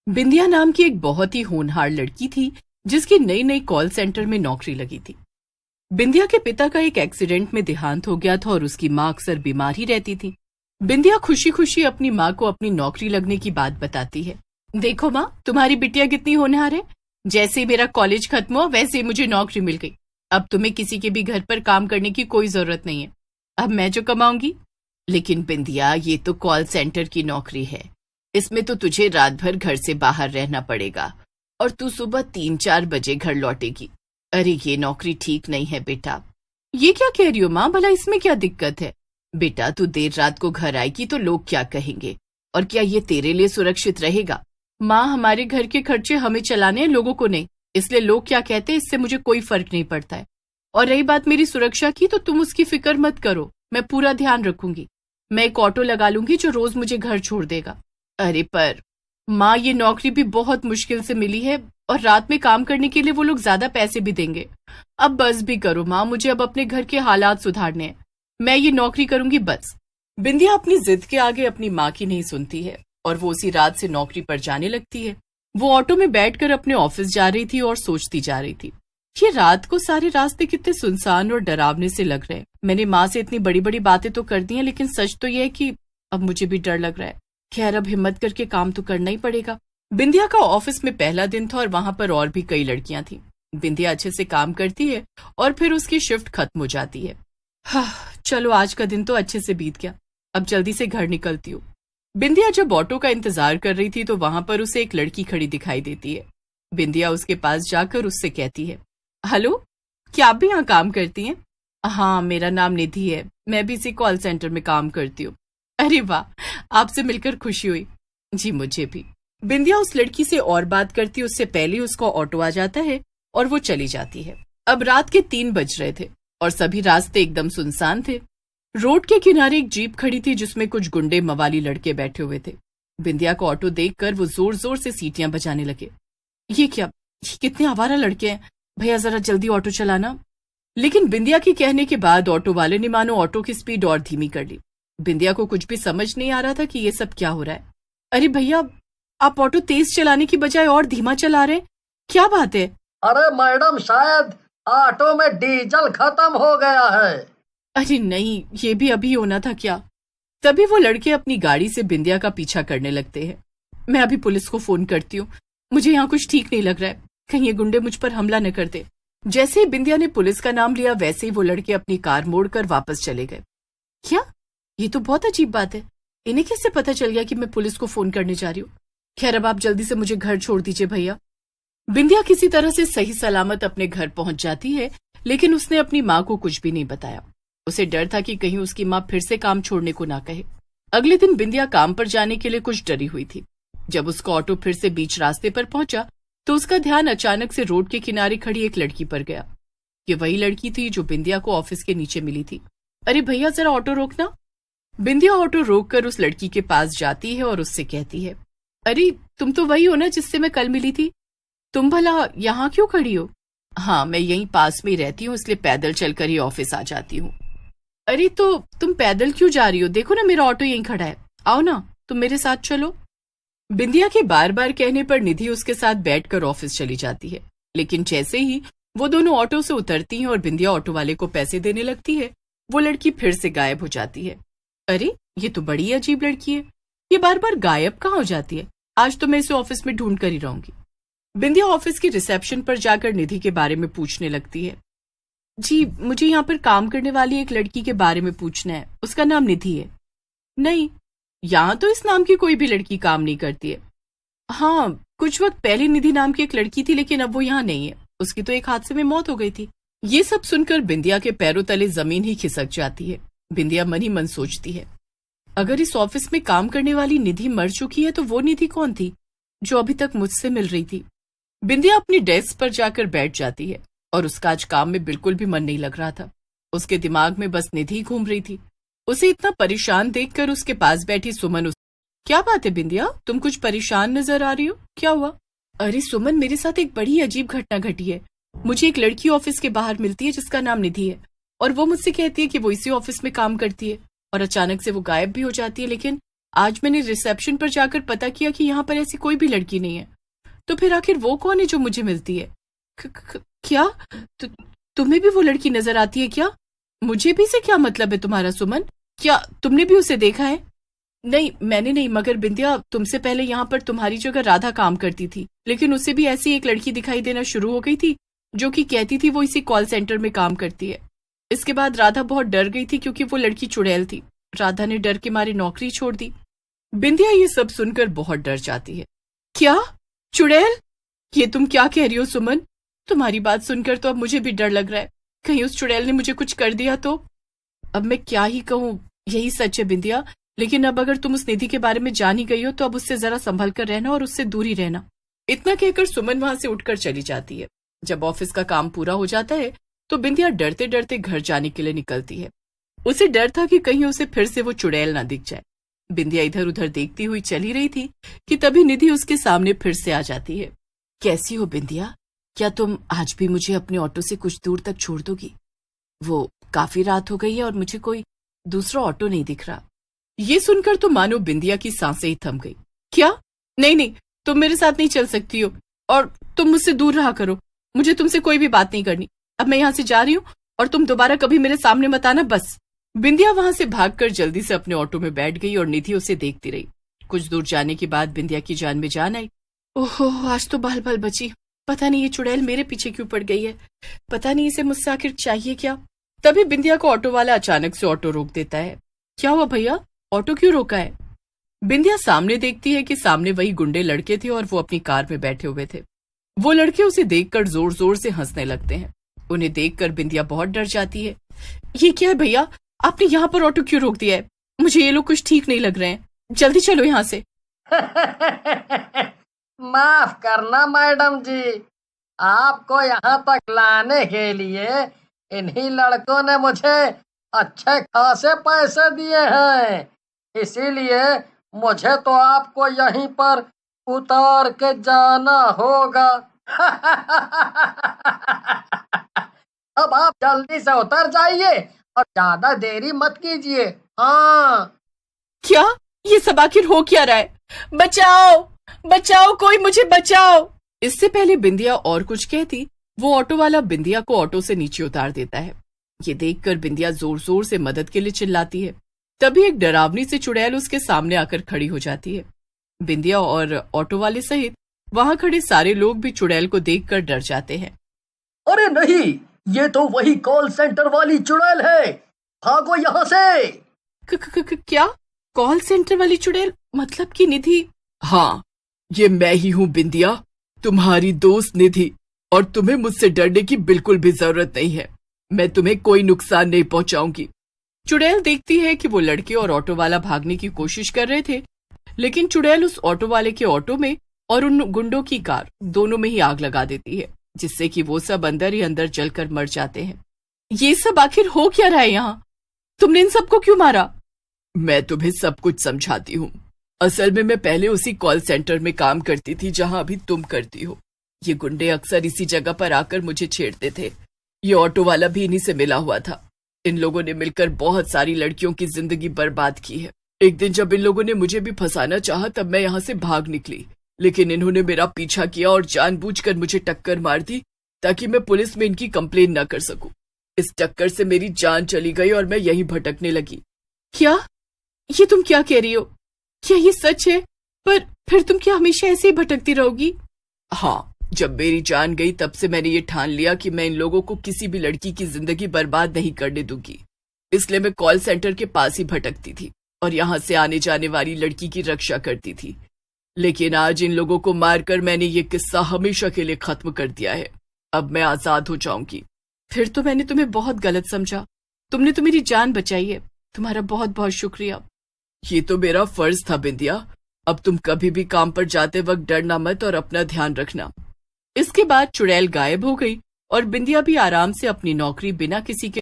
बिंदिया नाम की एक बहुत ही होनहार लड़की थी जिसकी नई नई कॉल सेंटर में नौकरी लगी थी। बिंदिया के पिता का एक एक्सीडेंट में देहांत हो गया था और उसकी माँ अक्सर बीमार ही रहती थी। बिंदिया खुशी खुशी अपनी माँ को अपनी नौकरी लगने की बात बताती है। देखो माँ, तुम्हारी बिटिया कितनी होनहार है। जैसे ही मेरा कॉलेज खत्म हुआ वैसे ही मुझे नौकरी मिल गई। अब तुम्हें किसी के भी घर पर काम करने की कोई जरूरत नहीं है। अब मैं जो कमाऊंगी। लेकिन बिंदिया, ये तो कॉल सेंटर की नौकरी है। इसमें तो तुझे रात भर घर से बाहर रहना पड़ेगा और तू सुबह 3-4 बजे घर लौटेगी। अरे ये नौकरी ठीक नहीं है बेटा। ये क्या कह रही हो माँ, भला इसमें क्या दिक्कत है। बेटा, तू देर रात को घर आएगी तो लोग क्या कहेंगे, और क्या ये तेरे लिए सुरक्षित रहेगा। माँ, हमारे घर के खर्चे हमें चलाने हैं, लोगों को नहीं। इसलिए लोग क्या कहते हैं इससे मुझे कोई फर्क नहीं पड़ता है। और रही बात मेरी सुरक्षा की, तो तुम उसकी फिक्र मत करो, मैं पूरा ध्यान रखूंगी। मैं एक ऑटो लगा लूंगी जो रोज मुझे घर छोड़ देगा। अरे पर माँ, ये नौकरी भी बहुत मुश्किल से मिली है और रात में काम करने के लिए वो लोग ज्यादा पैसे भी देंगे। अब बस भी करो माँ, मुझे अब अपने घर के हालात सुधारने हैं। मैं ये नौकरी करूंगी बस। बिंदिया अपनी जिद के आगे अपनी माँ की नहीं सुनती है और वो उसी रात से नौकरी पर जाने लगती है। वो ऑटो में बैठकर अपने ऑफिस जा रही थी और सोचती जा रही थी, ये रात को सारे रास्ते कितने सुनसान और डरावने से लग रहे हैं। मैंने माँ से इतनी बड़ी बड़ी बातें तो कर दी हैं, लेकिन सच तो यह है कि अब मुझे भी डर लग रहा है। खैर, अब हिम्मत करके काम तो करना ही पड़ेगा। बिंदिया का ऑफिस में पहला दिन था और वहां पर और भी कई लड़कियां थीं। बिंदिया अच्छे से काम करती है और फिर उसकी शिफ्ट खत्म हो जाती है। चलो, आज का दिन तो अच्छे से बीत गया, अब जल्दी से घर निकलती हूँ। बिंदिया जब ऑटो का इंतजार कर रही थी तो वहां पर उसे एक लड़की खड़ी दिखाई देती है। बिंदिया उसके पास जाकर उससे कहती है, हेलो, क्या आप भी यहाँ काम करती हैं? हाँ, मेरा नाम निधि है, मैं भी इसी कॉल सेंटर में काम करती हूँ। अरे वाह, आपसे मिलकर खुशी हुई। जी मुझे भी। बिंदिया उस लड़की से और बात करती उससे पहले उसका ऑटो आ जाता है और वो चली जाती है। अब रात के 3 बज रहे थे और सभी रास्ते एकदम सुनसान थे। रोड के किनारे एक जीप खड़ी थी जिसमें कुछ गुंडे मवाली लड़के बैठे हुए थे। बिंदिया को ऑटो देखकर वो जोर जोर से सीटियां बजाने लगे। ये क्या, ये कितने आवारा लड़के हैं, भैया जरा जल्दी ऑटो चलाना। लेकिन बिंदिया के कहने के बाद ऑटो वाले ने मानो ऑटो की स्पीड और धीमी कर ली। बिंदिया को कुछ भी समझ नहीं आ रहा था कि ये सब क्या हो रहा है। अरे भैया, आप ऑटो तेज चलाने की बजाय और धीमा चला रहे हैं, क्या बात है? अरे मैडम, शायद ऑटो में डीजल खत्म हो गया है। अरे नहीं, ये भी अभी होना था क्या? तभी वो लड़के अपनी गाड़ी से बिंदिया का पीछा करने लगते हैं। मैं अभी पुलिस को फोन करती हूँ, मुझे यहाँ कुछ ठीक नहीं लग रहा है, कहीं ये गुंडे मुझ पर हमला न करते। जैसे ही बिंदिया ने पुलिस का नाम लिया वैसे ही वो लड़के अपनी कार मोड़कर वापस चले गए। क्या? ये तो बहुत अजीब बात है, इन्हें कैसे पता चल गया कि मैं पुलिस को फोन करने जा रही हूँ? खैर, अब आप जल्दी से मुझे घर छोड़ दीजिए भैया। बिंदिया किसी तरह से सही सलामत अपने घर पहुंच जाती है, लेकिन उसने अपनी माँ को कुछ भी नहीं बताया। उसे डर था कि कहीं उसकी माँ फिर से काम छोड़ने को ना कहे। अगले दिन बिंदिया काम पर जाने के लिए कुछ डरी हुई थी। जब उसका ऑटो फिर से बीच रास्ते पर पहुंचा तो उसका ध्यान अचानक से रोड के किनारे खड़ी एक लड़की पर गया। ये वही लड़की थी जो बिंदिया को ऑफिस के नीचे मिली थी। अरे भैया, जरा ऑटो रोकना। बिंदिया ऑटो रोककर उस लड़की के पास जाती है और उससे कहती है, अरे तुम तो वही हो ना जिससे मैं कल मिली थी, तुम भला यहाँ क्यों खड़ी हो? हाँ, मैं यहीं पास में ही रहती हूँ, इसलिए पैदल चलकर ही ऑफिस आ जाती हूँ। अरे तो तुम पैदल क्यों जा रही हो? देखो ना, मेरा ऑटो यहीं खड़ा है, आओ ना तुम मेरे साथ चलो। बिंदिया के बार बार कहने पर निधि उसके साथ बैठकर ऑफिस चली जाती है। लेकिन जैसे ही वो दोनों ऑटो से उतरती हैं और बिंदिया ऑटो वाले को पैसे देने लगती है, वो लड़की फिर से गायब हो जाती है। अरे ये तो बड़ी अजीब लड़की है, ये बार बार गायब कहाँ हो जाती है? आज तो मैं इसे ऑफिस में ढूंढ कर ही रहूंगी। बिंदिया ऑफिस की रिसेप्शन पर जाकर निधि के बारे में पूछने लगती है। जी, मुझे यहाँ पर काम करने वाली एक लड़की के बारे में पूछना है, उसका नाम निधि है। नहीं, यहाँ तो इस नाम की कोई भी लड़की काम नहीं करती है। हाँ, कुछ वक्त पहले निधि नाम की एक लड़की थी, लेकिन अब वो यहाँ नहीं है, उसकी तो एक हादसे में मौत हो गई थी। ये सब सुनकर बिंदिया के पैरों तले जमीन ही खिसक जाती है। बिंदिया मन ही मन सोचती है, अगर इस ऑफिस में काम करने वाली निधि मर चुकी है तो वो निधि कौन थी जो अभी तक मुझसे मिल रही थी? बिंदिया अपनी डेस्क पर जाकर बैठ जाती है और उसका आज काम में बिल्कुल भी मन नहीं लग रहा था। उसके दिमाग में बस निधि घूम रही थी। उसे इतना परेशान देखकर उसके पास बैठी सुमन क्या बात है बिंदिया, तुम कुछ परेशान नजर आ रही हो, क्या हुआ? अरे सुमन, मेरे साथ एक बड़ी अजीब घटना घटी है। मुझे एक लड़की ऑफिस के बाहर मिलती है जिसका नाम निधि है, और वो मुझसे कहती है कि वो इसी ऑफिस में काम करती है, और अचानक से वो गायब भी हो जाती है। लेकिन आज मैंने रिसेप्शन पर जाकर पता किया कि यहाँ पर ऐसी कोई भी लड़की नहीं है। तो फिर आखिर वो कौन है जो मुझे मिलती है? क्या तुम्हें भी वो लड़की नजर आती है क्या? मुझे भी से क्या मतलब है तुम्हारा सुमन? क्या तुमने भी उसे देखा है? नहीं, मैंने नहीं, मगर बिंदिया तुमसे पहले यहाँ पर तुम्हारी जगह राधा काम करती थी, लेकिन उसे भी ऐसी एक लड़की दिखाई देना शुरू हो गई थी जो कि कहती थी वो इसी कॉल सेंटर में काम करती है। इसके बाद राधा बहुत डर गई थी क्योंकि वो लड़की चुड़ैल थी। राधा ने डर के मारे नौकरी छोड़ दी। बिंदिया ये सब सुनकर बहुत डर जाती है। क्या? चुड़ैल? ये तुम क्या कह रही हो सुमन? तुम्हारी बात सुनकर तो अब मुझे भी डर लग रहा है, कहीं उस चुड़ैल ने मुझे कुछ कर दिया तो। अब मैं क्या ही कहूँ, यही सच है बिंदिया, लेकिन अब अगर तुम उस निधि के बारे में जान ही गई हो तो अब उससे जरा संभल कर रहना और उससे दूर ही रहना। इतना कहकर सुमन वहां से उठकर चली जाती है। जब ऑफिस का काम पूरा हो जाता है तो बिंदिया डरते डरते घर जाने के लिए निकलती है। उसे डर था कि कहीं उसे फिर से वो चुड़ैल ना दिख जाए। बिंदिया इधर उधर देखती हुई चली रही थी कि तभी निधि उसके सामने फिर से आ जाती है। कैसी हो बिंदिया? क्या तुम आज भी मुझे अपने ऑटो से कुछ दूर तक छोड़ दोगी? वो काफी रात हो गई है और मुझे कोई दूसरा ऑटो नहीं दिख रहा। ये सुनकर तो मानो बिंदिया की सांसें ही थम गई। क्या? नहीं नहीं, तुम मेरे साथ नहीं चल सकती हो और तुम मुझसे दूर रहा करो। मुझे तुमसे कोई भी बात नहीं करनी। अब मैं यहाँ से जा रही हूँ और तुम दोबारा कभी मेरे सामने मत आना, बस। बिंदिया वहां से भागकर जल्दी से अपने ऑटो में बैठ गई और निधि उसे देखती रही। कुछ दूर जाने के बाद बिंदिया की जान में जान आई। ओहो, आज तो बाल बाल बची। पता नहीं ये चुड़ैल मेरे पीछे क्यों पड़ गई है, पता नहीं इसे मुझसे आखिर चाहिए क्या। तभी बिंदिया को ऑटो वाला अचानक से ऑटो रोक देता है। क्या हुआ भैया, ऑटो क्यों रोका है? बिंदिया सामने देखती है कि सामने वही गुंडे लड़के थे और वो अपनी कार में बैठे हुए थे। वो लड़के उसे देखकर जोर जोर से हंसने लगते हैं। उन्हें देखकर बिंदिया बहुत डर जाती है। ये क्या है भैया, आपने यहाँ पर ऑटो क्यों रोक दिया है? मुझे ये लोग कुछ ठीक नहीं लग रहे हैं, जल्दी चलो यहाँ से। माफ करना मैडम जी, आपको यहाँ तक लाने के लिए इन्हीं लड़कों ने मुझे अच्छे खासे पैसे दिए हैं, इसीलिए मुझे तो आपको यहीं पर उतार के जाना होगा। अब आप जल्दी से उतर जाइए और ज्यादा देरी मत कीजिए। हाँ। क्या? ये सब आखिर हो क्या रहा है? बचाओ बचाओ, कोई मुझे बचाओ। इससे पहले बिंदिया और कुछ कहती, वो ऑटो वाला बिंदिया को ऑटो से नीचे उतार देता है। ये देखकर बिंदिया जोर जोर से मदद के लिए चिल्लाती है। तभी एक डरावनी सी चुड़ैल उसके सामने आकर खड़ी हो जाती है। बिंदिया और ऑटो वाले सहित वहां खड़े सारे लोग भी चुड़ैल को देखकर डर जाते हैं। अरे नहीं, ये तो वही कॉल सेंटर वाली चुड़ैल है, भागो यहाँ से। क्या? कॉल सेंटर वाली चुड़ैल? मतलब कि निधि? हाँ, ये मैं ही हूँ बिंदिया, तुम्हारी दोस्त निधि, और तुम्हें मुझसे डरने की बिल्कुल भी जरूरत नहीं है। मैं तुम्हें कोई नुकसान नहीं पहुंचाऊंगी। चुड़ैल देखती है कि वो लड़के और ऑटो वाला भागने की कोशिश कर रहे थे, लेकिन चुड़ैल उस ऑटो वाले के ऑटो में और उन गुंडों की कार दोनों में ही आग लगा देती है, जिससे कि वो सब अंदर ही अंदर जलकर मर जाते हैं। ये सब आखिर हो क्या रहा है यहाँ? तुमने इन सबको क्यों मारा? मैं तुम्हें सब कुछ समझाती हूँ। असल में मैं पहले उसी कॉल सेंटर में काम करती थी जहाँ अभी तुम करती हो। ये गुंडे अक्सर इसी जगह पर आकर मुझे छेड़ते थे। ये ऑटो वाला भी इन्हीं से मिला हुआ था। इन लोगों ने मिलकर बहुत सारी लड़कियों की जिंदगी बर्बाद की है। एक दिन जब इन लोगों ने मुझे भी फंसाना चाहा तब मैं यहाँ से भाग निकली, लेकिन इन्होंने मेरा पीछा किया और जानबूझकर मुझे टक्कर मार दी ताकि मैं पुलिस में इनकी कंप्लेन न कर सकूं। इस टक्कर से मेरी जान चली गई और मैं यहीं भटकने लगी। क्या? ये तुम क्या कह रही हो? क्या ये सच है? पर फिर तुम क्या हमेशा ऐसे ही भटकती रहोगी? हाँ, जब मेरी जान गई तब से मैंने ये ठान लिया कि मैं इन लोगों को किसी भी लड़की की जिंदगी बर्बाद नहीं करने दूंगी। इसलिए मैं कॉल सेंटर के पास ही भटकती थी और यहाँ से आने जाने वाली लड़की की रक्षा करती थी। लेकिन आज इन लोगों को मारकर मैंने ये किस्सा हमेशा के लिए खत्म कर दिया है। अब मैं आजाद हो जाऊंगी। फिर तो मैंने तुम्हें बहुत गलत समझा। तुमने तो मेरी जान बचाई है, तुम्हारा बहुत बहुत शुक्रिया। ये तो मेरा फर्ज था बिंदिया। अब तुम कभी भी काम पर जाते वक्त डरना मत और अपना ध्यान रखना। इसके बाद चुड़ैल गायब हो गई और बिंदिया भी आराम से अपनी नौकरी बिना किसी के